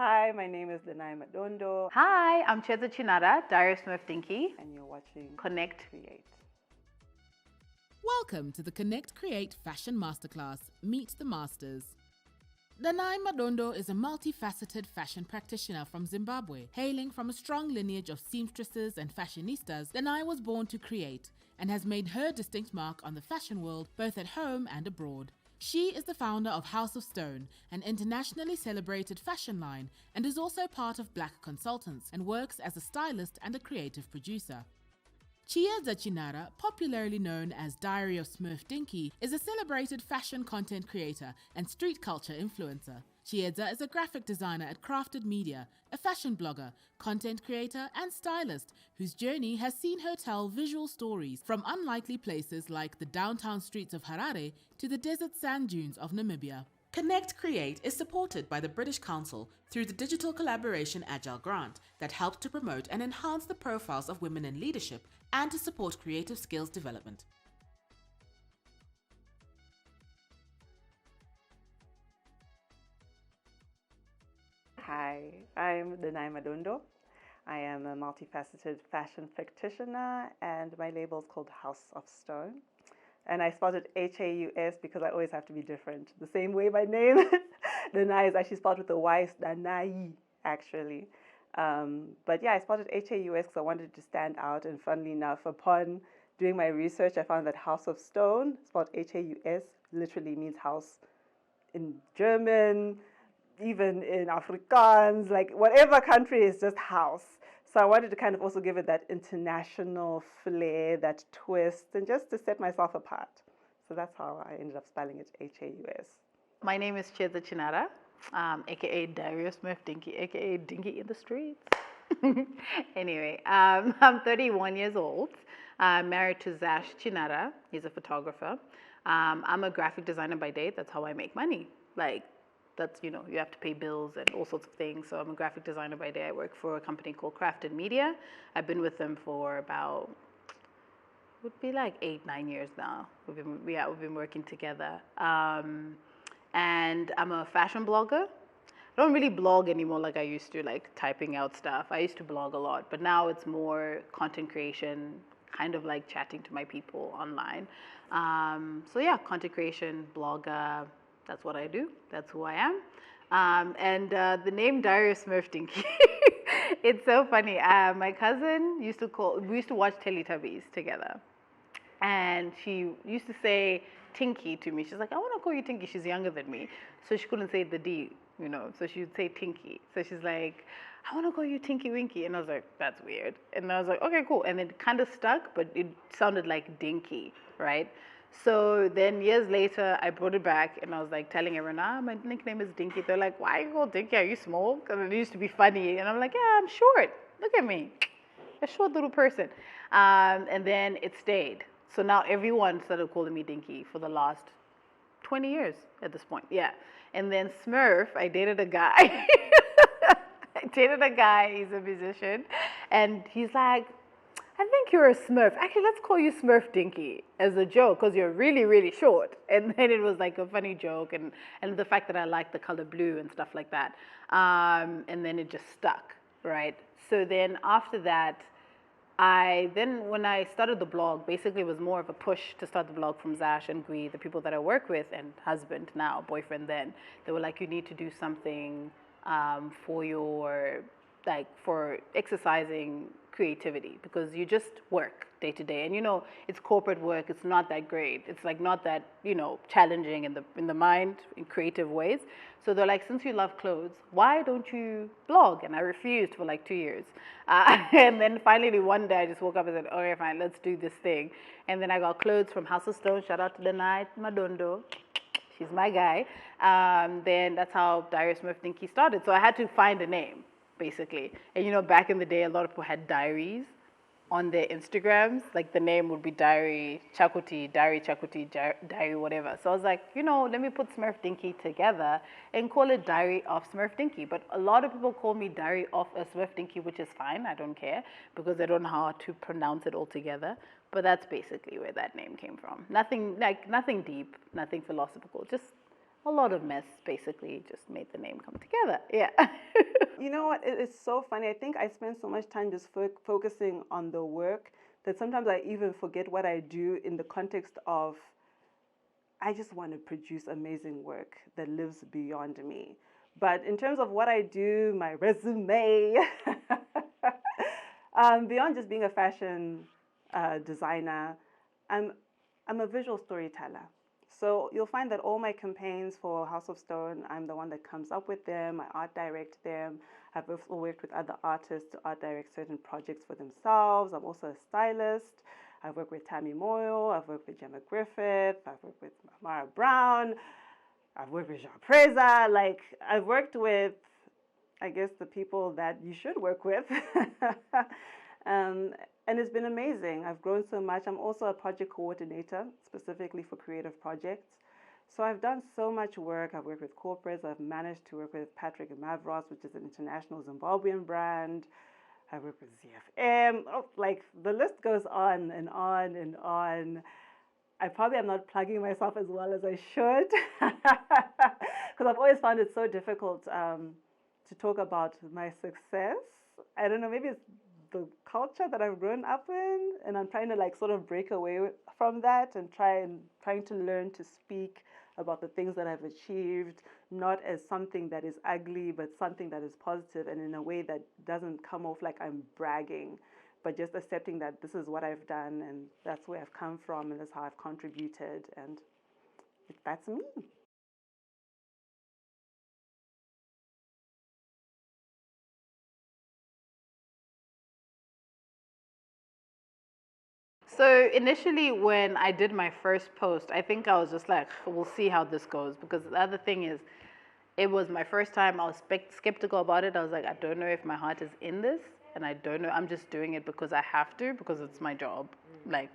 Hi, my name is Danayi Madondo. Hi, I'm Chiedza Chinhara, Diary of Smurf Dinky. And you're watching Connect. Create. Welcome to the Connect Create Fashion Masterclass. Meet the Masters. Danayi Madondo is a multifaceted fashion practitioner from Zimbabwe. Hailing from a strong lineage of seamstresses and fashionistas, Danayi was born to create and has made her distinct mark on the fashion world both at home and abroad. She is the founder of Haus, an internationally celebrated fashion line, and is also part of Black Consultants and works as a stylist and a creative producer. Chiedza Chinhara, popularly known as Diary of Smurf Dinky, is a celebrated fashion content creator and street culture influencer. Chiedza is a graphic designer at Crafted Media, a fashion blogger, content creator and stylist whose journey has seen her tell visual stories from unlikely places like the downtown streets of Harare to the desert sand dunes of Namibia. Connect Create is supported by the British Council through the Digital Collaboration Agile Grant that helps to promote and enhance the profiles of women in leadership and to support creative skills development. Hi, I'm Danayi Madondo. I am a multifaceted fashion practitioner and my label is called Haus. And I spelled it Haus because I always have to be different. The same way my name, Danayi, is actually spelled with a Y, it's Danayi, actually. But yeah, I spelled it Haus because I wanted to stand out. And funnily enough, upon doing my research, I found that House of Stone, spelled Haus, literally means house in German, even in Afrikaans, like whatever country is just house. So I wanted to kind of also give it that international flair, that twist, and just to set myself apart. So that's how I ended up spelling it Haus. My name is Chiedza Chinhara, aka Diary of Smurf Dinky, aka Dinky in the streets. Anyway, I'm 31 years old. I'm married to Zash Chinhara. He's a photographer. I'm a graphic designer by day. That's how I make money. That's, you have to pay bills and all sorts of things. So I'm a graphic designer by day. I work for a company called Crafted Media. I've been with them for about, would be like 8-9 years now. We've been working together. And I'm a fashion blogger. I don't really blog anymore like I used to, like typing out stuff. I used to blog a lot, but now it's more content creation, kind of like chatting to my people online. So yeah, content creation, blogger, that's what I do. That's who I am. And the name Diary of Smurf Dinky, it's so funny. My cousin we used to watch Teletubbies together. And she used to say Tinky to me. She's like, I want to call you Tinky. She's younger than me. So she couldn't say the D, so she would say Tinky. So she's like, I want to call you Tinky Winky. And I was like, that's weird. And I was like, okay, cool. And it kind of stuck, but it sounded like Dinky, right? So then years later, I brought it back and I was like telling everyone, my nickname is Dinky. They're like, why are you called Dinky? Are you small? Because it used to be funny. And I'm like, yeah, I'm short. Look at me. A short little person. And then it stayed. So now everyone started calling me Dinky for the last 20 years at this point. Yeah. And then Smurf, I dated a guy. He's a musician. And he's like, I think you're a Smurf. Actually, let's call you Smurf Dinky as a joke because you're really, really short. And then it was like a funny joke and the fact that I like the color blue and stuff like that. And then it just stuck, right? So then after that, when I started the blog, basically it was more of a push to start the blog from Zash and Gui, the people that I work with, and husband now, boyfriend then. They were like, you need to do something for exercising creativity because you just work day to day. And it's corporate work. It's not that great. It's like not that, challenging in the mind in creative ways. So they're like, since you love clothes, why don't you blog? And I refused for like 2 years. And then finally one day I just woke up and said, okay, fine, let's do this thing. And then I got clothes from House of Stone. Shout out to Danayi Madondo. She's my guy. Then that's how Diary of Smurf Dinky started. So I had to find a name, basically. And back in the day, a lot of people had diaries on their Instagrams. Like the name would be Diary Chakuti, Diary whatever. So I was like, let me put Smurf Dinky together and call it Diary of Smurf Dinky. But a lot of people call me Diary of a Smurf Dinky, which is fine. I don't care because I don't know how to pronounce it altogether. But that's basically where that name came from. Nothing deep, nothing philosophical. Just a lot of mess, basically, just made the name come together. Yeah. You know what? It's so funny. I think I spend so much time just focusing on the work that sometimes I even forget what I do in the context of I just want to produce amazing work that lives beyond me. But in terms of what I do, my resume, beyond just being a fashion designer, I'm, I'm a visual storyteller. So you'll find that all my campaigns for House of Stone, I'm the one that comes up with them, I art direct them. I've also worked with other artists to art direct certain projects for themselves. I'm also a stylist. I've worked with Tammy Moyle, I've worked with Gemma Griffith, I've worked with Mara Brown, I've worked with Jean Preza. Like, I've worked with, I guess, the people that you should work with. And it's been amazing. I've grown so much. I'm also a project coordinator, specifically for creative projects. So I've done so much work. I've worked with corporates. I've managed to work with Patrick and Mavros, which is an international Zimbabwean brand. I work with ZFM. Oh, like the list goes on and on and on. I probably am not plugging myself as well as I should because I've always found it so difficult to talk about my success. I don't know, maybe it's the culture that I've grown up in, and I'm trying to like sort of break away from that and trying to learn to speak about the things that I've achieved, not as something that is ugly, but something that is positive and in a way that doesn't come off like I'm bragging, but just accepting that this is what I've done and that's where I've come from and that's how I've contributed, and that's me. So initially, when I did my first post, I think I was just like, we'll see how this goes. Because the other thing is, it was my first time. I was skeptical about it. I was like, I don't know if my heart is in this. And I don't know. I'm just doing it because I have to, because it's my job. Like,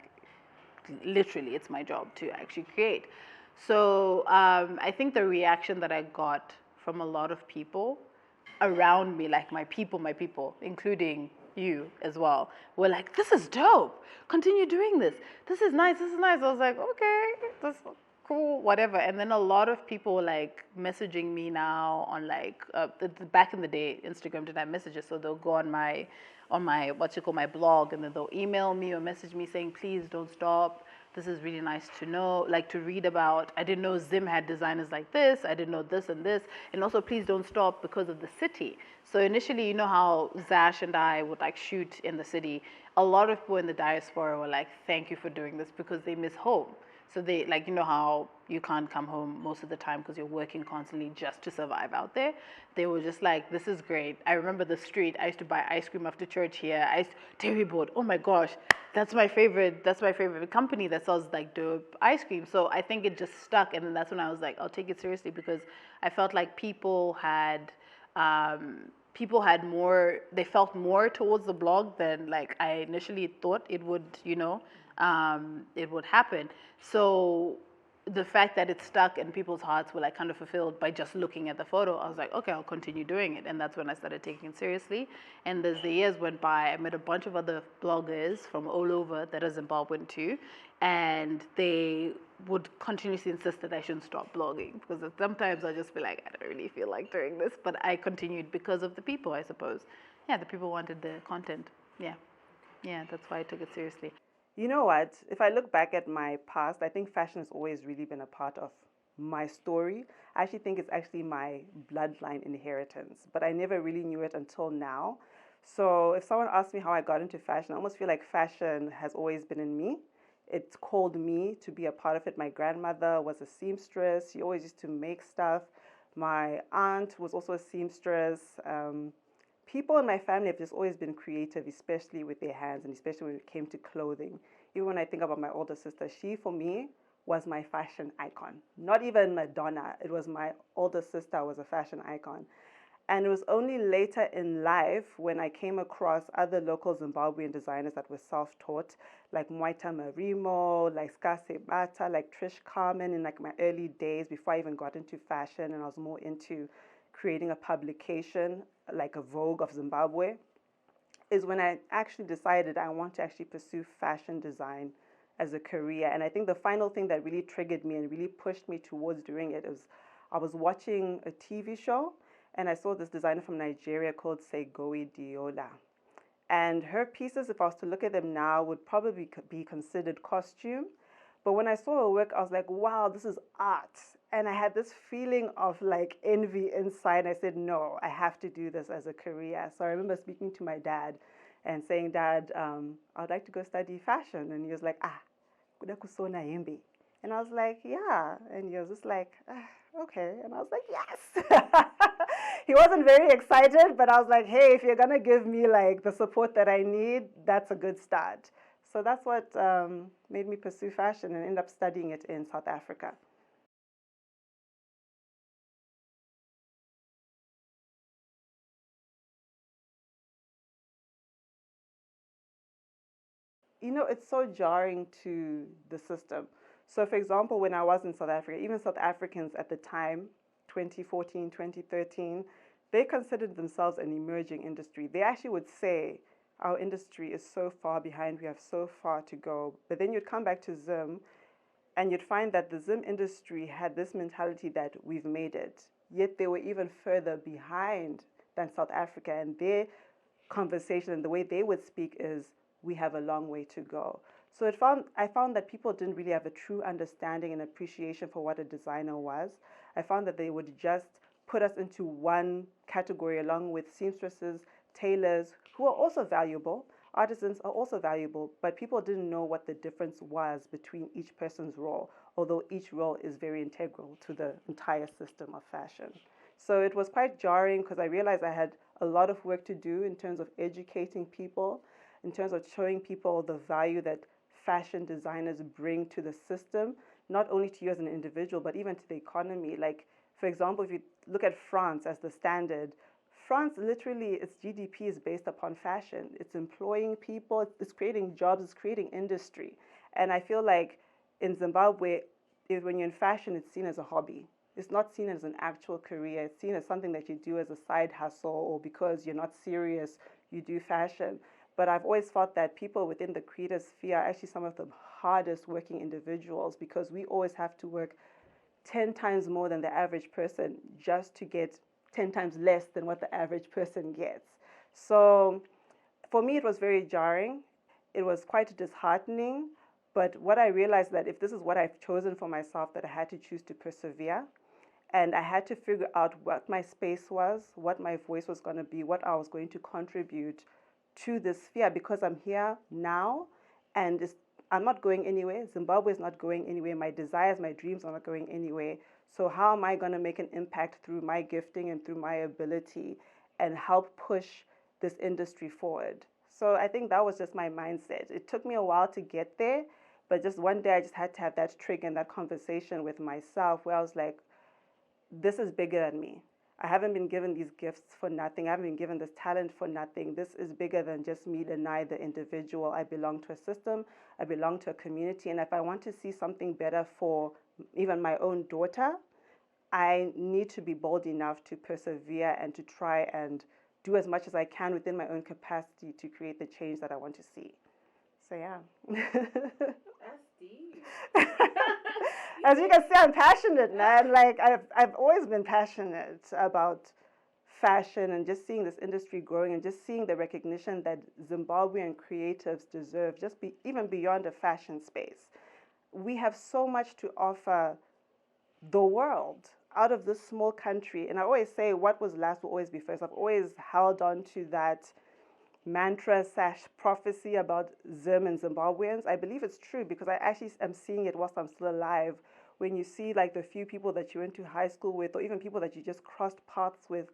literally, it's my job to actually create. So I think the reaction that I got from a lot of people around me, like my people, including you as well, were like, this is dope. Continue doing this. This is nice. This is nice. I was like, okay, that's cool, whatever. And then a lot of people were like messaging me now on like, back in the day, Instagram didn't have messages. So they'll go on my my blog, and then they'll email me or message me saying, please don't stop. This is really nice to know, like to read about. I didn't know Zim had designers like this. I didn't know this and this. And also, please don't stop because of the city. So initially, you know how Zash and I would like shoot in the city. A lot of people in the diaspora were like, thank you for doing this, because they miss home. So they, like, you know how you can't come home most of the time because you're working constantly just to survive out there. They were just like, this is great. I remember the street. I used to buy ice cream after church here. Dairy Board. Oh my gosh, that's my favorite company that sells like dope ice cream. So I think it just stuck. And then that's when I was like, I'll take it seriously, because I felt like people had more, they felt more towards the blog than like I initially thought it would, it would happen. So the fact that it stuck and people's hearts were like kind of fulfilled by just looking at the photo, I was like, okay, I'll continue doing it. And that's when I started taking it seriously. And as the years went by, I met a bunch of other bloggers from all over that are Zimbabwean too. And they would continuously insist that I shouldn't stop blogging, because sometimes I just be like, I don't really feel like doing this. But I continued because of the people, I suppose. Yeah, the people wanted the content. Yeah. Yeah, that's why I took it seriously. You know what? If I look back at my past, I think fashion has always really been a part of my story. I actually think it's actually my bloodline inheritance, but I never really knew it until now. So if someone asks me how I got into fashion, I almost feel like fashion has always been in me. It's called me to be a part of it. My grandmother was a seamstress. She always used to make stuff. My aunt was also a seamstress. People in my family have just always been creative, especially with their hands, and especially when it came to clothing. Even when I think about my older sister, she, for me, was my fashion icon. Not even Madonna. It was my older sister was a fashion icon. And it was only later in life when I came across other local Zimbabwean designers that were self-taught, like Moita Marimo, like Skase Bata, like Trish Carmen, in like my early days before I even got into fashion, and I was more into creating a publication like a Vogue of Zimbabwe, is when I actually decided I want to actually pursue fashion design as a career. And I think the final thing that really triggered me and really pushed me towards doing it is I was watching a TV show and I saw this designer from Nigeria called Segoe Diola. And her pieces, if I was to look at them now, would probably be considered costume. But when I saw her work, I was like, wow, this is art. And I had this feeling of like envy inside. I said, no, I have to do this as a career. So I remember speaking to my dad and saying, Dad, I'd like to go study fashion. And he was like, kuda kusona hembe. And I was like, yeah. And he was just like, okay. And I was like, yes. He wasn't very excited, but I was like, hey, if you're going to give me like the support that I need, that's a good start. So that's what made me pursue fashion and end up studying it in South Africa. You know, it's so jarring to the system. So, for example, when I was in South Africa, even South Africans at the time, 2014, 2013, they considered themselves an emerging industry. They actually would say, our industry is so far behind, we have so far to go. But then you'd come back to Zim and you'd find that the Zim industry had this mentality that we've made it. Yet they were even further behind than South Africa. And their conversation and the way they would speak is, we have a long way to go. So I found that people didn't really have a true understanding and appreciation for what a designer was. I found that they would just put us into one category along with seamstresses, tailors, who are also valuable. Artisans are also valuable, but people didn't know what the difference was between each person's role, although each role is very integral to the entire system of fashion. So it was quite jarring because I realized I had a lot of work to do in terms of educating people, in terms of showing people the value that fashion designers bring to the system, not only to you as an individual, but even to the economy. Like, for example, if you look at France as the standard, France literally, its GDP is based upon fashion. It's employing people, it's creating jobs, it's creating industry. And I feel like in Zimbabwe, when you're in fashion, it's seen as a hobby. It's not seen as an actual career. It's seen as something that you do as a side hustle, or because you're not serious, you do fashion. But I've always thought that people within the creative sphere are actually some of the hardest working individuals, because we always have to work 10 times more than the average person just to get 10 times less than what the average person gets. So for me, it was very jarring. It was quite disheartening. But what I realized that if this is what I've chosen for myself, that I had to choose to persevere. And I had to figure out what my space was, what my voice was going to be, what I was going to contribute to this sphere, because I'm here now and I'm not going anywhere. Zimbabwe is not going anywhere. My desires, my dreams are not going anywhere. So how am I going to make an impact through my gifting and through my ability and help push this industry forward? So I think that was just my mindset. It took me a while to get there, but just one day I just had to have that trigger and that conversation with myself where I was like, this is bigger than me. I haven't been given these gifts for nothing. I haven't been given this talent for nothing. This is bigger than just me, Danayi, the individual. I belong to a system. I belong to a community. And if I want to see something better for even my own daughter, I need to be bold enough to persevere and to try and do as much as I can within my own capacity to create the change that I want to see. So, yeah. That's deep. As you can see, I'm passionate, man. Like I've always been passionate about fashion and just seeing this industry growing and just seeing the recognition that Zimbabwean creatives deserve, even beyond a fashion space. We have so much to offer the world out of this small country. And I always say, what was last will always be first. I've always held on to that mantra / prophecy about Zim and Zimbabweans. I believe it's true because I actually am seeing it whilst I'm still alive. When you see like the few people that you went to high school with, or even people that you just crossed paths with,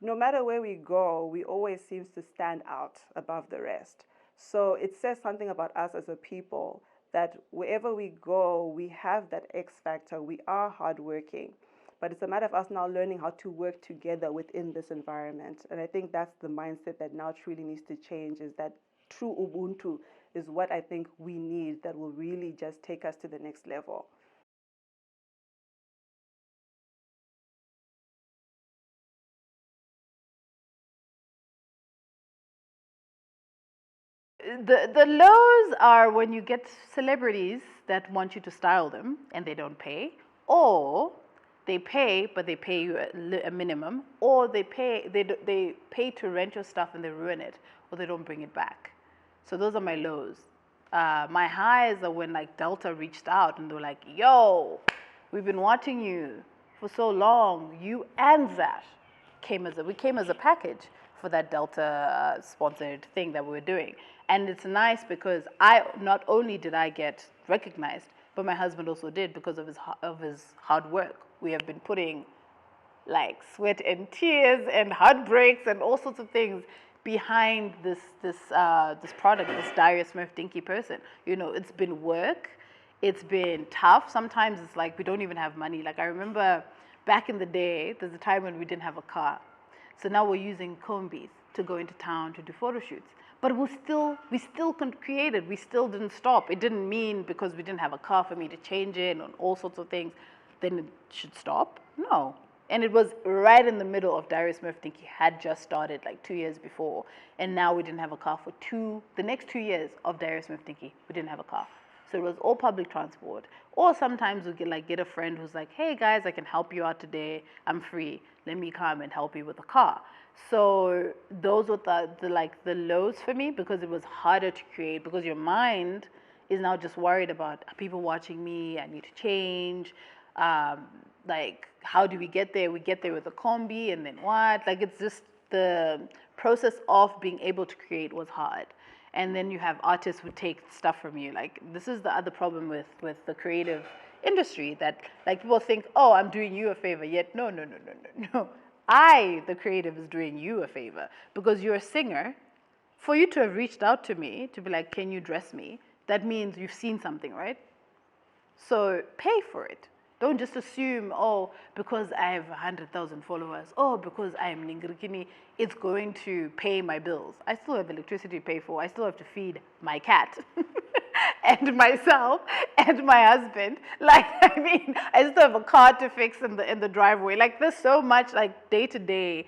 no matter where we go, we always seem to stand out above the rest. So it says something about us as a people that wherever we go, we have that X factor. We are hardworking. But it's a matter of us now learning how to work together within this environment. And I think that's the mindset that now truly needs to change, is that true Ubuntu is what I think we need that will really just take us to the next level. The lows are when you get celebrities that want you to style them and they don't pay, or they pay, but they pay you a minimum, or they pay to rent your stuff and they ruin it, or they don't bring it back. So those are my lows. My highs are when like Delta reached out and they were like, yo, we've been watching you for so long. You and Zach we came as a package for that Delta sponsored thing that we were doing. And it's nice because not only did I get recognized, but my husband also did because of his hard work. We have been putting like sweat and tears and heartbreaks and all sorts of things behind this product, this Darius Smurf Dinky person. You know, it's been work, it's been tough. Sometimes it's like we don't even have money. Like I remember back in the day, there's a time when we didn't have a car. So now we're using combis to go into town to do photo shoots. But we still created. We still didn't stop. It didn't mean because we didn't have a car for me to change it and all sorts of things, then it should stop. No. And it was right in the middle of Darius Smurf Dinky had just started like 2 years before. And now we didn't have a car for the next 2 years of Darius Smurf Dinky. We didn't have a car. So it was all public transport. Or sometimes we get a friend who's like, hey guys, I can help you out today. I'm free. Let me come and help you with a car. So those were the lows for me because it was harder to create because your mind is now just worried about are people watching me? I need to change. Like how do we get there? We get there with a combi and then what? Like it's just the process of being able to create was hard. And then you have artists who take stuff from you. Like this is the other problem with the creative industry that like people think, oh, I'm doing you a favor. Yet no. I, the creative, is doing you a favor because you're a singer. For you to have reached out to me to be like, can you dress me? That means you've seen something, right? So pay for it. Don't just assume, oh, because I have 100,000 followers, oh, because I am Ningirikini, it's going to pay my bills. I still have electricity to pay for. I still have to feed my cat and myself and my husband. Like, I mean, I still have a car to fix in the driveway. Like, there's so much, like, day to day.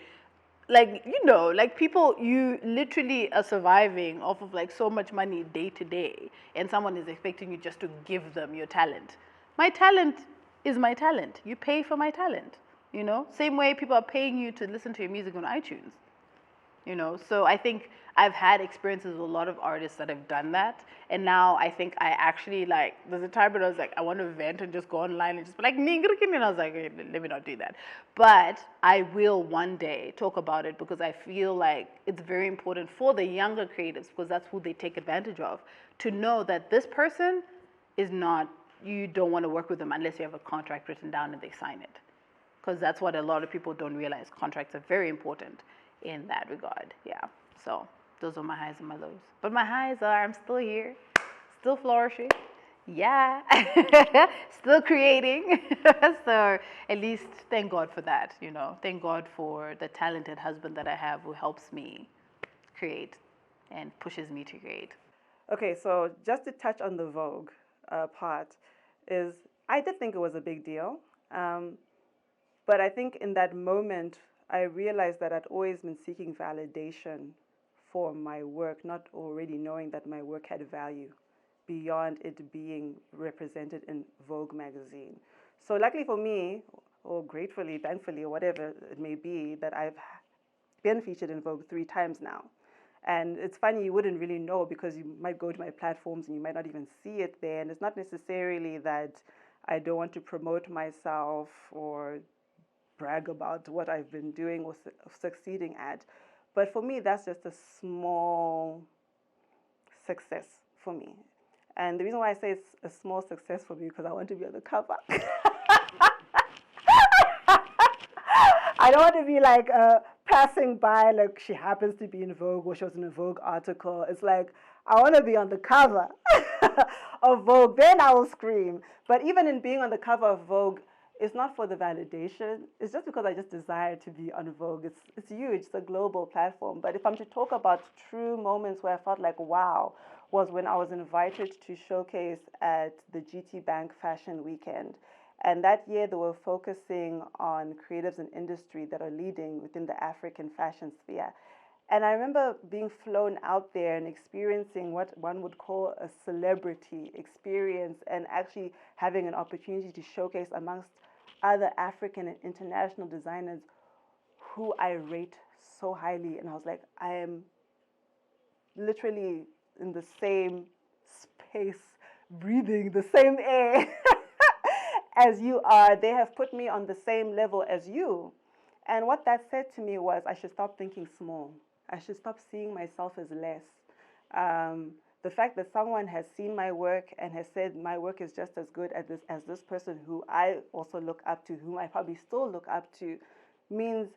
Like, you know, like people, you literally are surviving off of like so much money day to day. And someone is expecting you just to give them your talent. My talent is my talent. You pay for my talent, you know? Same way people are paying you to listen to your music on iTunes, you know? So I think I've had experiences with a lot of artists that have done that. And now I think I actually like, there's a time when I was like, I want to vent and just go online and just be like, Ningirikini. And I was like, hey, let me not do that. But I will one day talk about it because I feel like it's very important for the younger creatives because that's who they take advantage of to know that this person is not, you don't want to work with them unless you have a contract written down and they sign it. Because that's what a lot of people don't realize. Contracts are very important in that regard. Yeah. So those are my highs and my lows. But my highs are I'm still here, still flourishing. Yeah. Still creating. So at least thank God for that, you know. Thank God for the talented husband that I have who helps me create and pushes me to create. Okay, so just to touch on the Vogue part, is I did think it was a big deal. But I think in that moment, I realized that I'd always been seeking validation for my work, not already knowing that my work had value beyond it being represented in Vogue magazine. So luckily for me, or gratefully, thankfully, or whatever it may be, that I've been featured in Vogue 3 times now. And it's funny, you wouldn't really know because you might go to my platforms and you might not even see it there. And it's not necessarily that I don't want to promote myself or brag about what I've been doing or succeeding at. But for me, that's just a small success for me. And the reason why I say it's a small success for me because I want to be on the cover. I don't want to be like passing by, like she happens to be in Vogue or she was in a Vogue article. It's like, I want to be on the cover of Vogue. Then I will scream. But even in being on the cover of Vogue, it's not for the validation. It's just because I just desire to be on Vogue. It's huge. It's a global platform. But if I'm to talk about true moments where I felt like, wow, was when I was invited to showcase at the GT Bank Fashion Weekend. And that year they were focusing on creatives in industry that are leading within the African fashion sphere. And I remember being flown out there and experiencing what one would call a celebrity experience and actually having an opportunity to showcase amongst other African and international designers who I rate so highly. And I was like, I am literally in the same space, breathing the same air as you are. They have put me on the same level as you. And what that said to me was I should stop thinking small. I should stop seeing myself as less. The fact that someone has seen my work and has said my work is just as good as this person who I also look up to, whom I probably still look up to, means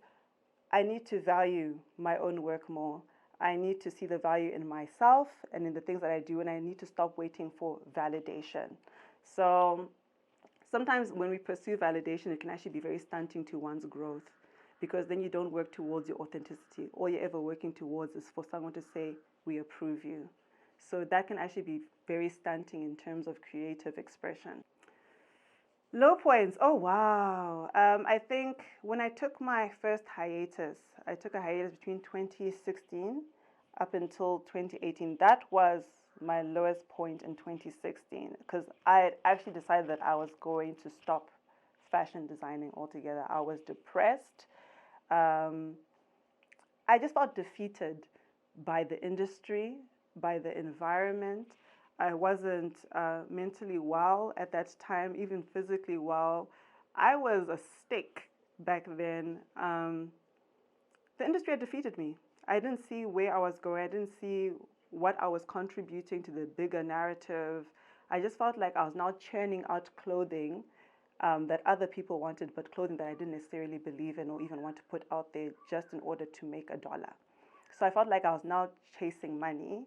I need to value my own work more. I need to see the value in myself and in the things that I do, and I need to stop waiting for validation. So sometimes when we pursue validation, it can actually be very stunting to one's growth, because then you don't work towards your authenticity. All you're ever working towards is for someone to say, we approve you. So that can actually be very stunting in terms of creative expression. Low points. Oh, wow. I think when I took my first hiatus, I took a hiatus between 2016 up until 2018. That was my lowest point in 2016, because I had actually decided that I was going to stop fashion designing altogether. I was depressed. I just felt defeated by the industry, by the environment. I wasn't mentally well at that time, even physically well. I was a stick back then. The industry had defeated me. I didn't see where I was going. I didn't see what I was contributing to the bigger narrative. I just felt like I was now churning out clothing that other people wanted, but clothing that I didn't necessarily believe in or even want to put out there just in order to make a dollar. So I felt like I was now chasing money,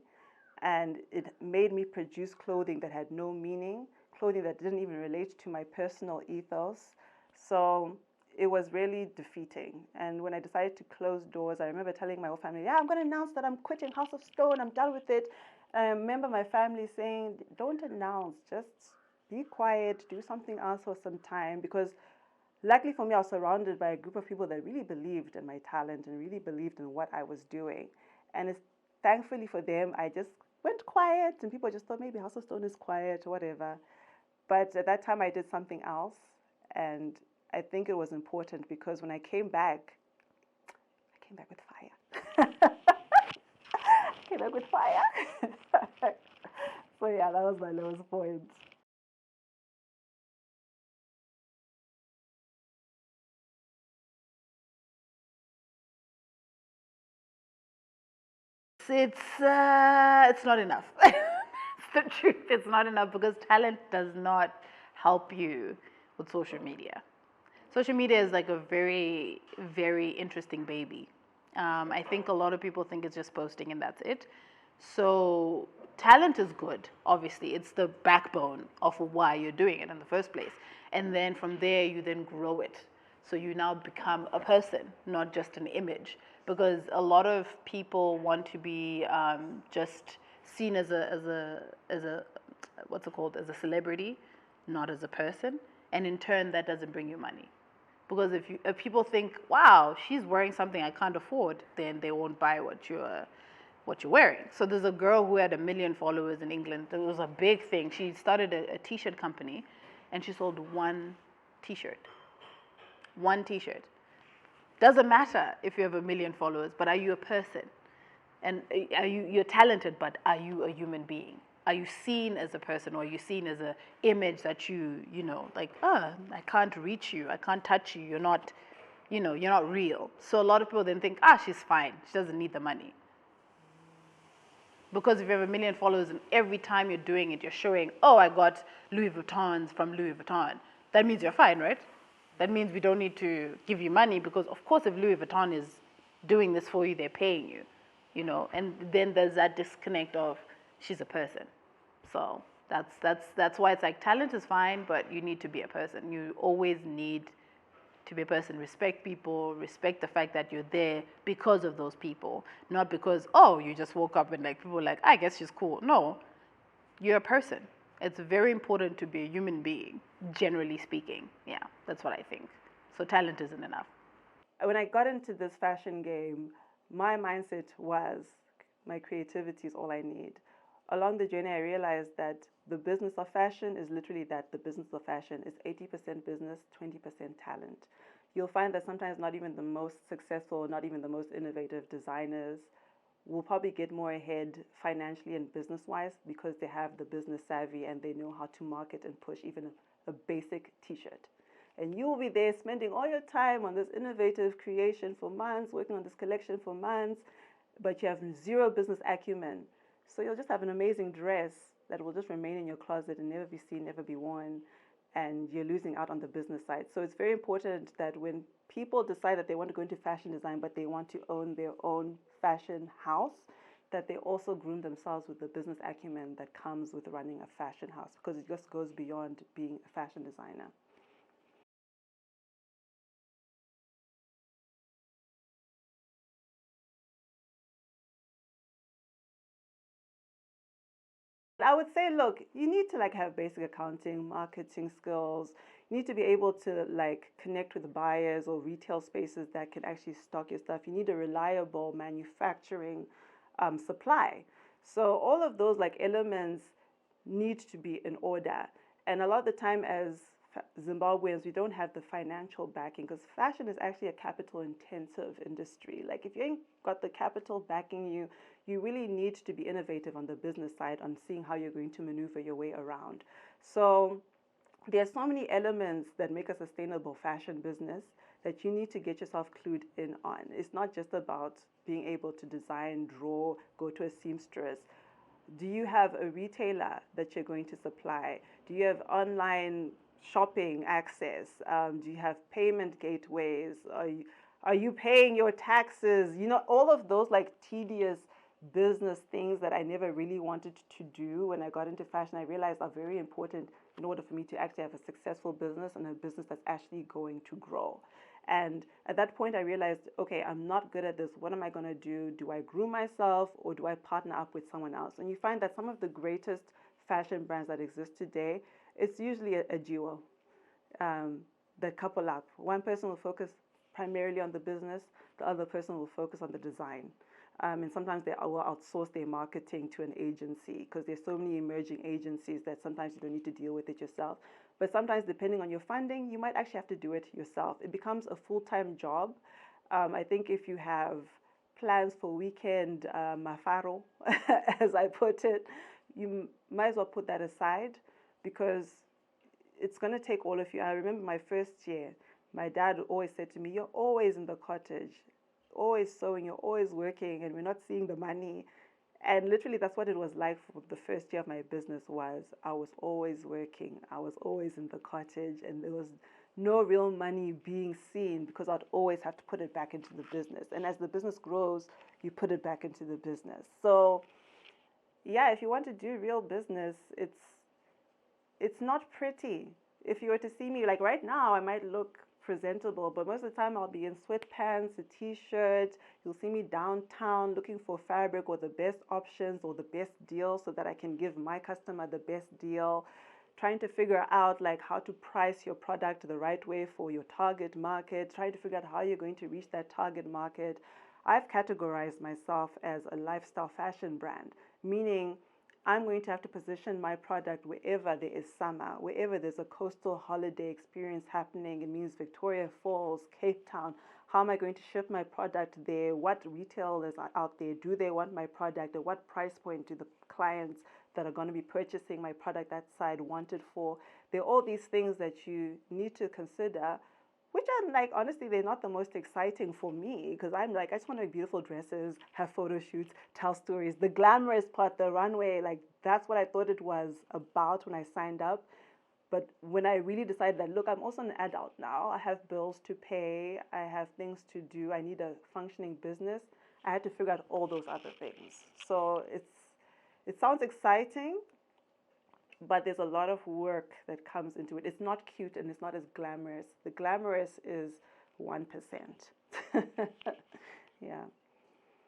and it made me produce clothing that had no meaning, clothing that didn't even relate to my personal ethos. So it was really defeating. And when I decided to close doors, I remember telling my whole family, yeah, I'm going to announce that I'm quitting House of Stone, I'm done with it. And I remember my family saying, don't announce, just be quiet, do something else for some time. Because luckily for me, I was surrounded by a group of people that really believed in my talent and really believed in what I was doing. And it's thankfully for them, I just went quiet, and people just thought maybe House of Stone is quiet or whatever. But at that time, I did something else, and I think it was important because when I came back with fire. I came back with fire. So yeah, that was my lowest point. It's not enough. It's the truth. It's not enough because talent does not help you with social media. Social media is like a very, very interesting baby. I think a lot of people think it's just posting and that's it. So talent is good, obviously. It's the backbone of why you're doing it in the first place. And then from there, you then grow it. So you now become a person, not just an image. Because a lot of people want to be just seen as a what's it called, as a celebrity, not as a person. And in turn, that doesn't bring you money. Because if people think, wow, she's wearing something I can't afford, then they won't buy what you're wearing. So there's a girl who had 1 million followers in England. It was a big thing. She started a t-shirt company, and she sold one t-shirt. One t-shirt. Doesn't matter if you have 1 million followers, but are you a person? And you're talented, but are you a human being? Are you seen as a person, or are you seen as an image that you know, like, I can't reach you, I can't touch you, you're not real. So a lot of people then think, she's fine, she doesn't need the money. Because if you have 1 million followers and every time you're doing it, you're showing, I got Louis Vuittons from Louis Vuitton, that means you're fine, right? That means we don't need to give you money, because of course if Louis Vuitton is doing this for you, they're paying you, and then there's that disconnect of she's a person. So that's why it's like talent is fine, but you need to be a person. You always need to be a person. Respect people, respect the fact that you're there because of those people, not because, you just woke up and like people are like, I guess she's cool. No, you're a person. It's very important to be a human being, generally speaking. Yeah, that's what I think. So talent isn't enough. When I got into this fashion game, my mindset was my creativity is all I need. along the journey, I realized that the business of fashion is literally that. The business of fashion is 80% business, 20% talent. You'll find that sometimes not even the most successful, not even the most innovative designers will probably get more ahead financially and business-wise because they have the business savvy and they know how to market and push even a basic t-shirt. And you'll be there spending all your time on this innovative creation for months, working on this collection for months, but you have zero business acumen. So you'll just have an amazing dress that will just remain in your closet and never be seen, never be worn, and you're losing out on the business side. So it's very important that when people decide that they want to go into fashion design, but they want to own their own fashion house, that they also groom themselves with the business acumen that comes with running a fashion house, because it just goes beyond being a fashion designer. I would say, look, you need to have basic accounting, marketing skills. You need to be able to connect with buyers or retail spaces that can actually stock your stuff. You need a reliable manufacturing supply. So all of those elements need to be in order. And a lot of the time as Zimbabweans, we don't have the financial backing because fashion is actually a capital intensive industry. If you ain't got the capital backing you, you really need to be innovative on the business side on seeing how you're going to maneuver your way around. So there's so many elements that make a sustainable fashion business that you need to get yourself clued in on. It's not just about being able to design, draw, go to a seamstress. Do you have a retailer that you're going to supply? Do you have online shopping access? Do you have payment gateways? Are you paying your taxes? All of those tedious business things that I never really wanted to do when I got into fashion, I realized are very important in order for me to actually have a successful business and a business that's actually going to grow. And at that point, I realized, okay, I'm not good at this. What am I going to do? Do I groom myself or do I partner up with someone else? And you find that some of the greatest fashion brands that exist today, it's usually a duo that couple up. One person will focus primarily on the business, the other person will focus on the design. And sometimes they will outsource their marketing to an agency because there's so many emerging agencies that sometimes you don't need to deal with it yourself. But sometimes, depending on your funding, you might actually have to do it yourself. It becomes a full-time job. I think if you have plans for weekend mafaro, as I put it, you might as well put that aside because it's going to take all of you. I remember my first year, my dad always said to me, "You're always in the cottage, always sewing, you're always working, and we're not seeing the money." And literally, that's what it was like for the first year of my business. I was always working. I was always in the cottage, and there was no real money being seen because I'd always have to put it back into the business. And as the business grows, you put it back into the business. So, yeah, if you want to do real business, it's not pretty. If you were to see me, right now, I might look presentable, but most of the time I'll be in sweatpants, a t-shirt. You'll see me downtown looking for fabric or the best options or the best deal so that I can give my customer the best deal, trying to figure out how to price your product the right way for your target market, trying to figure out how you're going to reach that target market. I've categorized myself as a lifestyle fashion brand, meaning I'm going to have to position my product wherever there is summer, wherever there's a coastal holiday experience happening. It means Victoria Falls, Cape Town. How am I going to ship my product there? What retailers are out there? Do they want my product? At what price point do the clients that are going to be purchasing my product that side want it for? There are all these things that you need to consider, which are honestly, they're not the most exciting for me because I'm I just want to make beautiful dresses, have photo shoots, tell stories. The glamorous part, the runway, that's what I thought it was about when I signed up. But when I really decided that, look, I'm also an adult now. I have bills to pay. I have things to do. I need a functioning business. I had to figure out all those other things. So it sounds exciting, but there's a lot of work that comes into it. It's not cute and it's not as glamorous. The glamorous is 1%. Yeah.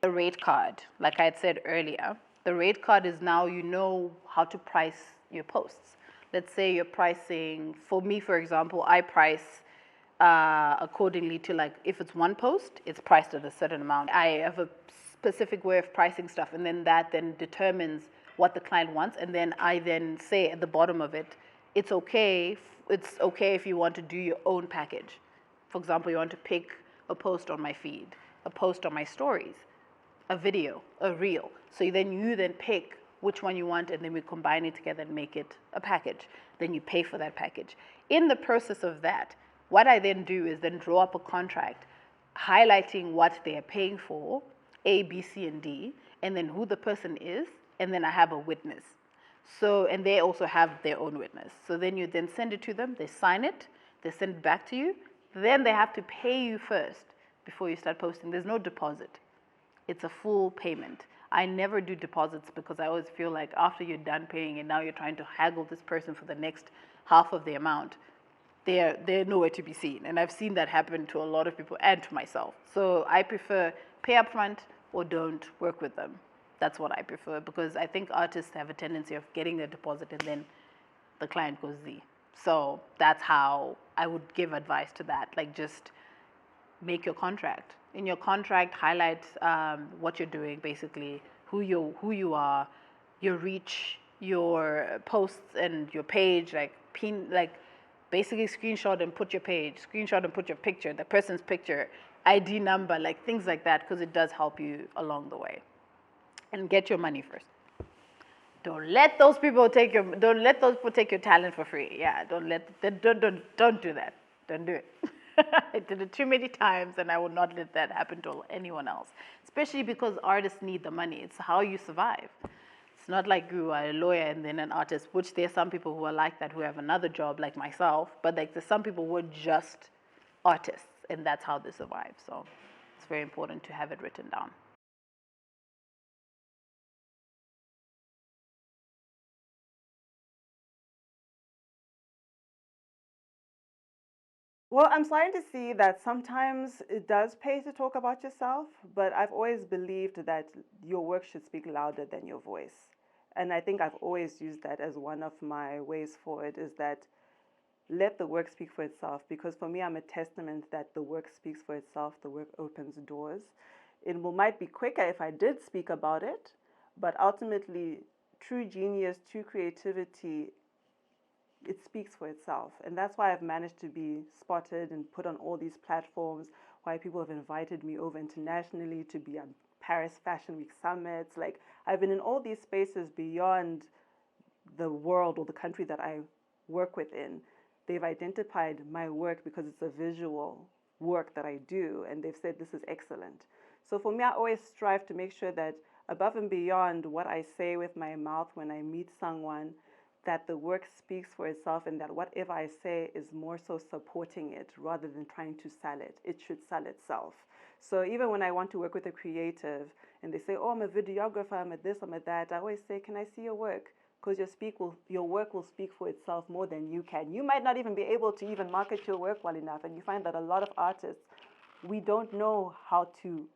The rate card, like I had said earlier, the rate card is now you know how to price your posts. Let's say you're pricing, for me, for example, I price accordingly to if it's one post, it's priced at a certain amount. I have a specific way of pricing stuff, and then that then determines what the client wants, and then I then say at the bottom of it, it's okay if you want to do your own package. For example, you want to pick a post on my feed, a post on my stories, a video, a reel. So you then pick which one you want, and then we combine it together and make it a package. Then you pay for that package. In the process of that, what I then do is then draw up a contract highlighting what they are paying for, A, B, C, and D, and then who the person is, and then I have a witness. So, and they also have their own witness. So then you then send it to them, they sign it, they send it back to you, then they have to pay you first before you start posting. There's no deposit. It's a full payment. I never do deposits because I always feel like after you're done paying and now you're trying to haggle this person for the next half of the amount, they're nowhere to be seen. And I've seen that happen to a lot of people and to myself. So I prefer pay up front or don't work with them. That's what I prefer, because I think artists have a tendency of getting their deposit and then the client goes Z. So that's how I would give advice to that. Like, just make your contract. In your contract, highlight what you're doing, basically, who you are, your reach, your posts and your page, basically screenshot and put your page, screenshot and put your picture, the person's picture, ID number, like things like that, because it does help you along the way. And get your money first. Don't let those people take your talent for free. Yeah, don't do that. Don't do it. I did it too many times, and I will not let that happen to anyone else. Especially because artists need the money. It's how you survive. It's not like you are a lawyer and then an artist, which there are some people who are like that, who have another job like myself, but like there's some people who are just artists, and that's how they survive. So it's very important to have it written down. Well, I'm starting to see that sometimes it does pay to talk about yourself, but I've always believed that your work should speak louder than your voice. And I think I've always used that as one of my ways forward, is that let the work speak for itself. Because for me, I'm a testament that the work speaks for itself, the work opens doors. Might be quicker if I did speak about it, but ultimately, true genius, true creativity, it speaks for itself. And that's why I've managed to be spotted and put on all these platforms, why people have invited me over internationally to be on Paris Fashion Week summits. Like, I've been in all these spaces beyond the world or the country that I work within. They've identified my work because it's a visual work that I do, and they've said this is excellent. So for me, I always strive to make sure that above and beyond what I say with my mouth when I meet someone, that the work speaks for itself, and that whatever I say is more so supporting it rather than trying to sell it. It should sell itself. So even when I want to work with a creative and they say, oh, I'm a videographer, I'm a this, I'm a that, I always say, can I see your work? Because your work will speak for itself more than you can. You might not even be able to even market your work well enough. And you find that a lot of artists, we don't know how to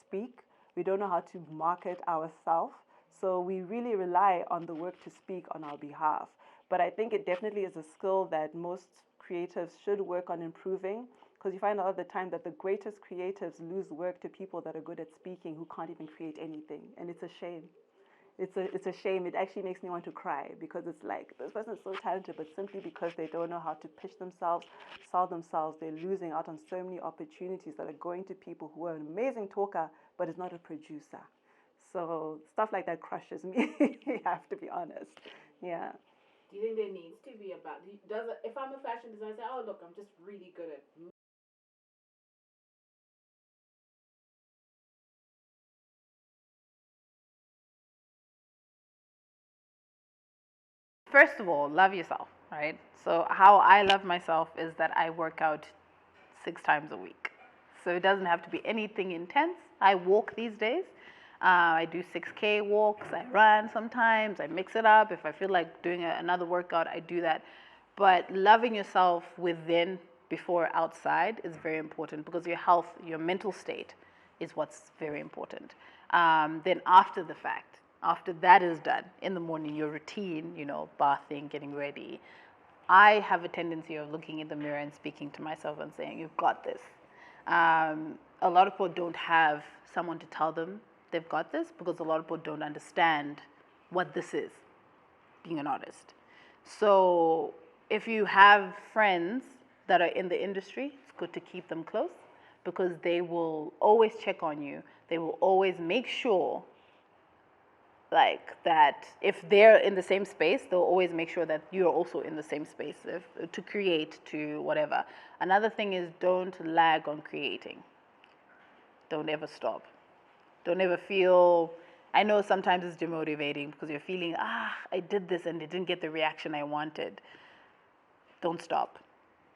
speak. We don't know how to market ourselves. So we really rely on the work to speak on our behalf. But I think it definitely is a skill that most creatives should work on improving, because you find a lot of the time that the greatest creatives lose work to people that are good at speaking who can't even create anything. And it's a shame. It's a shame. It actually makes me want to cry, because it's like, this person is so talented, but simply because they don't know how to pitch themselves, sell themselves, they're losing out on so many opportunities that are going to people who are an amazing talker, but is not a producer. So stuff like that crushes me. I have to be honest. Yeah. Do you think there needs to be if I'm a fashion designer, I say, oh, look, I'm just really good at. First of all, love yourself, right? So how I love myself is that I work out 6 times a week. So it doesn't have to be anything intense. I walk these days. I do 6K walks. I run sometimes. I mix it up. If I feel like doing another workout, I do that. But loving yourself within before outside is very important, because your health, your mental state is what's very important. Then after the fact, after that is done, in the morning, your routine, bathing, getting ready, I have a tendency of looking in the mirror and speaking to myself and saying, you've got this. A lot of people don't have someone to tell them they've got this, because a lot of people don't understand what this is, being an artist. So if you have friends that are in the industry, it's good to keep them close, because they will always check on you. They will always make sure like that if they're in the same space, they'll always make sure that you're also in the same space to create, to whatever. Another thing is, don't lag on creating. Don't ever stop. Don't ever feel, I know sometimes it's demotivating because you're feeling, I did this and it didn't get the reaction I wanted. Don't stop.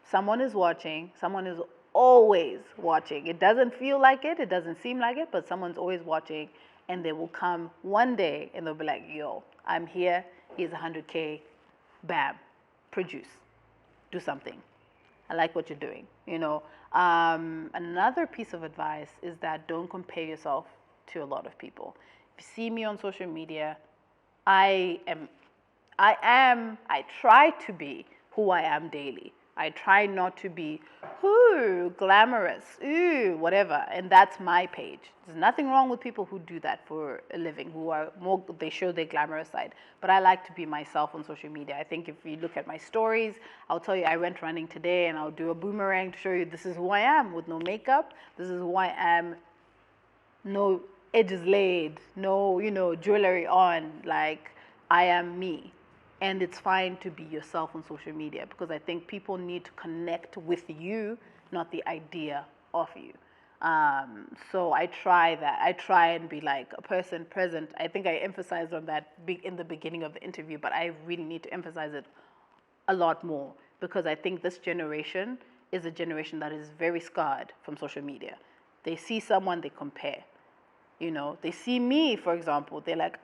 Someone is watching. Someone is always watching. It doesn't feel like it. It doesn't seem like it, but someone's always watching. And they will come one day and they'll be like, yo, I'm here. Here's 100K. Bam. Produce. Do something. I like what you're doing. You know. Another piece of advice is that don't compare yourself to a lot of people. If you see me on social media, I try to be who I am daily. I try not to be, glamorous, whatever. And that's my page. There's nothing wrong with people who do that for a living, who are more, they show their glamorous side. But I like to be myself on social media. I think if you look at my stories, I'll tell you I went running today and I'll do a boomerang to show you this is who I am with no makeup. This is who I am, no edges laid, no, jewelry on. Like, I am me. And it's fine to be yourself on social media, because I think people need to connect with you, not the idea of you. So I try that. I try and be like a person present. I think I emphasized on that in the beginning of the interview, but I really need to emphasize it a lot more, because I think this generation is a generation that is very scarred from social media. They see someone, they compare. They see me, for example, they're like,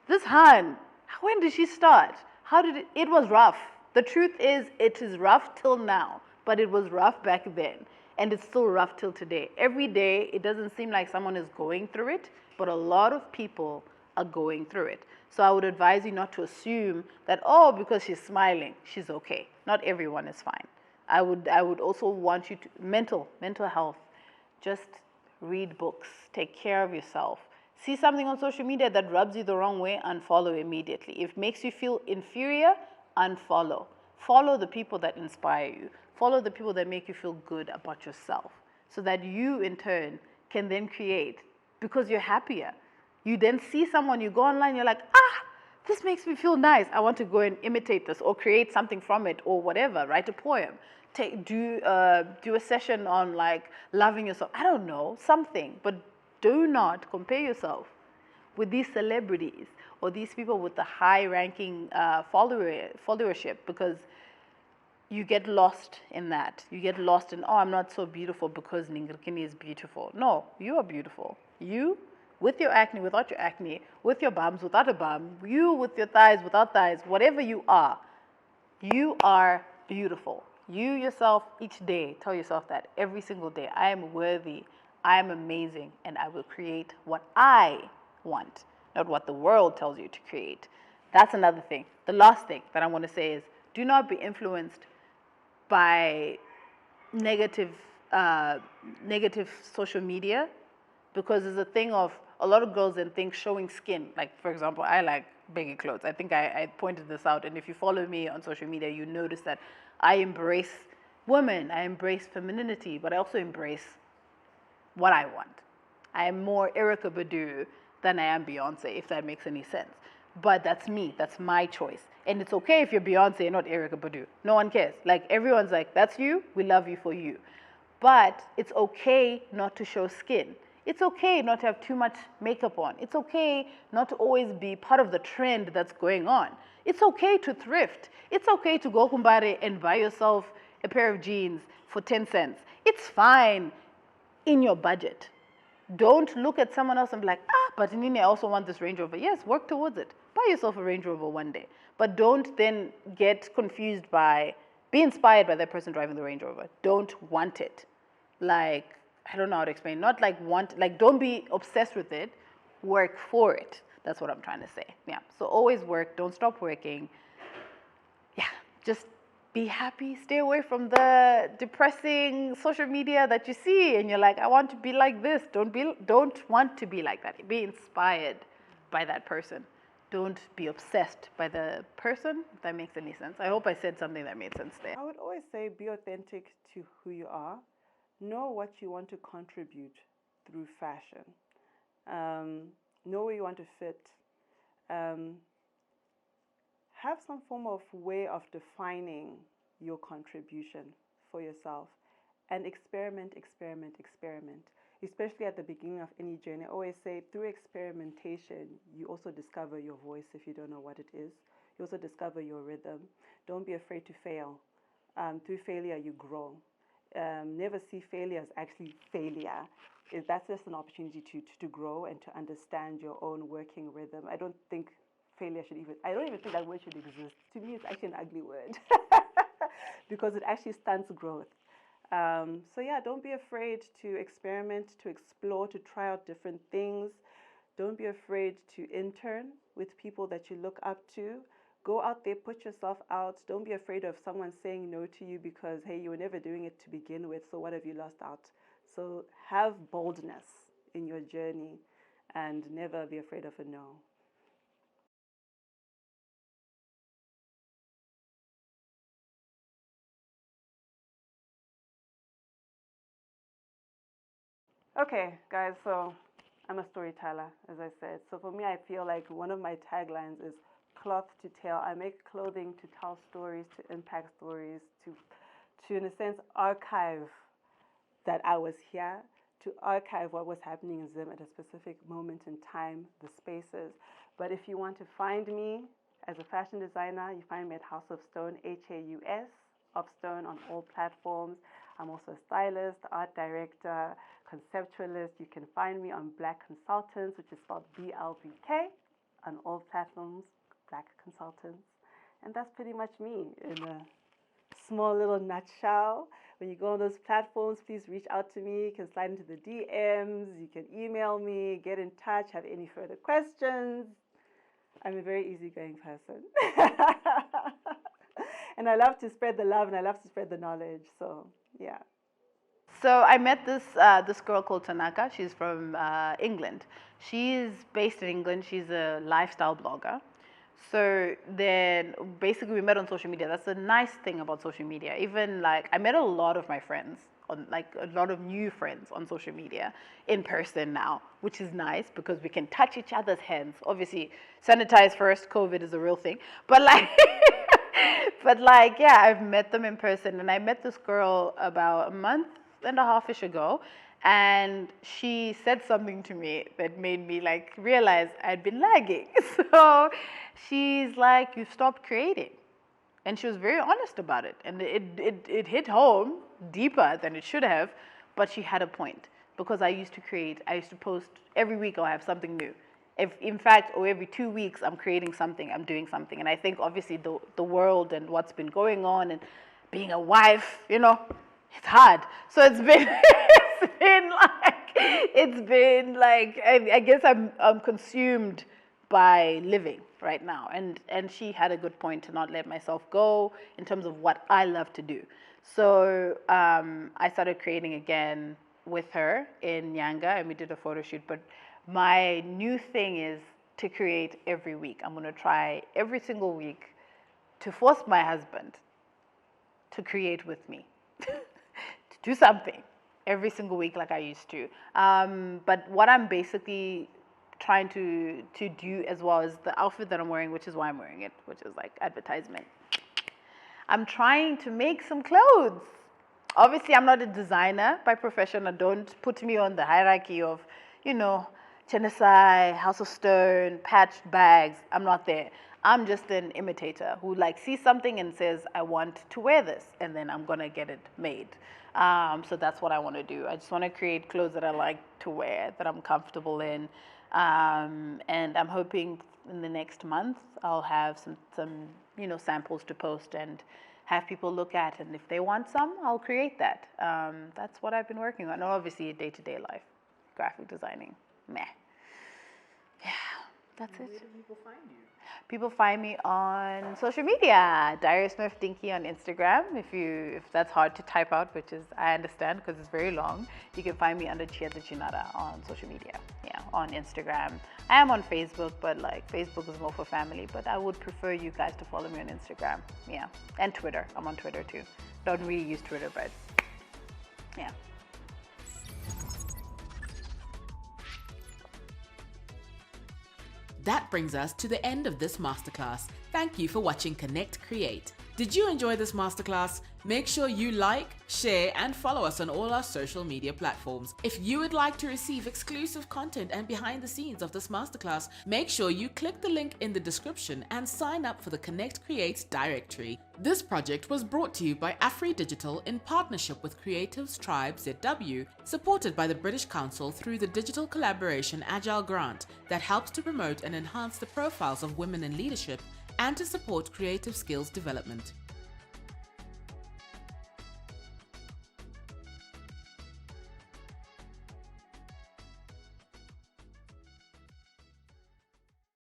this Han, when did she start? How did it was rough. The truth is, it is rough till now, but it was rough back then. And it's still rough till today. Every day, it doesn't seem like someone is going through it, but a lot of people are going through it. So I would advise you not to assume that, because she's smiling, she's okay. Not everyone is fine. I would also want you to, mental health, just read books, take care of yourself. See something on social media that rubs you the wrong way, unfollow immediately. If it makes you feel inferior, unfollow. Follow the people that inspire you. Follow the people that make you feel good about yourself, so that you, in turn, can then create, because you're happier. You then see someone, you go online, you're like, this makes me feel nice. I want to go and imitate this, or create something from it, or whatever. Write a poem. Do a session on like loving yourself. I don't know, something. But do not compare yourself with these celebrities or these people with the high-ranking followership, because you get lost in that. You get lost in, I'm not so beautiful because Ningirikini is beautiful. No, you are beautiful. You, with your acne, without your acne, with your bums, without a bum, you with your thighs, without thighs, whatever you are beautiful. You yourself, each day, tell yourself that every single day. I am worthy. I am amazing, and I will create what I want, not what the world tells you to create. That's another thing. The last thing that I want to say is, do not be influenced by negative social media, because there's a thing of a lot of girls then think showing skin. Like, for example, I like baggy clothes. I think I pointed this out, and if you follow me on social media, you notice that I embrace women, I embrace femininity, but I also embrace what I want. I am more Erykah Badu than I am Beyonce, if that makes any sense. But that's me, that's my choice. And it's okay if you're Beyonce and not Erykah Badu. No one cares. Like, everyone's like, that's you, we love you for you. But it's okay not to show skin. It's okay not to have too much makeup on. It's okay not to always be part of the trend that's going on. It's okay to thrift. It's okay to go Kumbare and buy yourself a pair of jeans for 10 cents. It's fine in your budget. Don't look at someone else and be like, but Nini, I also want this Range Rover. Yes, work towards it. Buy yourself a Range Rover one day. But don't then get confused be inspired by that person driving the Range Rover. Don't want it. Like, I don't know how to explain. Not like don't be obsessed with it. Work for it. That's what I'm trying to say. Yeah. So always work. Don't stop working. Yeah. Just be happy. Stay away from the depressing social media that you see, and you're like, I want to be like this. Don't want to be like that. Be inspired by that person. Don't be obsessed by the person, if that makes any sense. I hope I said something that made sense there. I would always say be authentic to who you are. Know what you want to contribute through fashion. Know where you want to fit. Have some form of way of defining your contribution for yourself, and experiment. Especially at the beginning of any journey. I always say through experimentation, you also discover your voice if you don't know what it is. You also discover your rhythm. Don't be afraid to fail. Through failure, you grow. Never see failure as actually failure. That's just an opportunity to grow and to understand your own working rhythm. I don't think failure should even, I don't even think that word should exist. To me, it's actually an ugly word because it actually stunts growth. So yeah, don't be afraid to experiment, to explore, to try out different things. Don't be afraid to intern with people that you look up to. Go out there, put yourself out. Don't be afraid of someone saying no to you because, hey, you were never doing it to begin with, so what have you lost out? So have boldness in your journey and never be afraid of a no. Okay, guys, so I'm a storyteller, as I said. So for me, I feel like one of my taglines is cloth to tell. I make clothing to tell stories, to impact stories, to in a sense, archive that I was here, to archive what was happening in Zim at a specific moment in time, the spaces. But if you want to find me as a fashion designer, you find me at Haus of Stone, Haus of Stone on all platforms. I'm also a stylist, art director, conceptualist. You can find me on Black Consultants, which is spelled BLVK, on all platforms, Black Consultants. And that's pretty much me in a small little nutshell. When you go on those platforms, please reach out to me. You can slide into the DMs, you can email me, get in touch, have any further questions. I'm a very easygoing person. And I love to spread the love and I love to spread the knowledge. So, yeah. So I met this girl called Tanaka. She's from England. She's based in England. She's a lifestyle blogger. So then basically we met on social media. That's the nice thing about social media. Even like I met a lot of my friends, on like a lot of new friends on social media in person now, which is nice because we can touch each other's hands. Obviously, sanitize first. COVID is a real thing. But like, yeah, I've met them in person. And I met this girl about a month and a half-ish ago. And she said something to me that made me like realize I'd been lagging. So she's like, "You stopped creating." And she was very honest about it. And it hit home deeper than it should have, but she had a point. Because I used to create, I used to post every week I'll have something new. If, in fact, or every 2 weeks I'm creating something, I'm doing something. And I think obviously the world and what's been going on and being a wife, you know, it's hard. So it's been I guess I'm consumed by living right now, and she had a good point to not let myself go in terms of what I love to do. So I started creating again with her in Nyanga, and we did a photo shoot. But my new thing is to create every week. I'm going to try every single week to force my husband to create with me, to do something every single week like I used to. But what I'm basically trying to do as well is the outfit that I'm wearing, which is why I'm wearing it, which is like advertisement. I'm trying to make some clothes. Obviously, I'm not a designer by profession. Don't put me on the hierarchy of, you know, Chiedza, Haus of Stone, patched bags. I'm not there. I'm just an imitator who like sees something and says, I want to wear this, and then I'm gonna get it made. So that's what I want to do. I just want to create clothes that I like to wear, that I'm comfortable in. And I'm hoping in the next month I'll have some samples to post and have people look at, and if they want some, I'll create that. That's what I've been working on. And obviously day-to-day life, graphic designing, meh. Yeah, that's it. Where do people find you? People find me on social media, Diary Smurf Dinky on Instagram. If that's hard to type out, which is I understand because it's very long. You can find me under Chiedza Chinhara on social media. Yeah, on Instagram. I am on Facebook, but like Facebook is more for family, but I would prefer you guys to follow me on Instagram. Yeah. And Twitter. I'm on Twitter too. Don't really use Twitter, but yeah. That brings us to the end of this masterclass. Thank you for watching Connect Create. Did you enjoy this masterclass? Make sure you like, share, and follow us on all our social media platforms. If you would like to receive exclusive content and behind the scenes of this masterclass, make sure you click the link in the description and sign up for the Connect Create directory. This project was brought to you by AfriDigital in partnership with creativestribe.zw, supported by the British Council through the Digital Collaboration Agile Grant that helps to promote and enhance the profiles of women in leadership and to support creative skills development.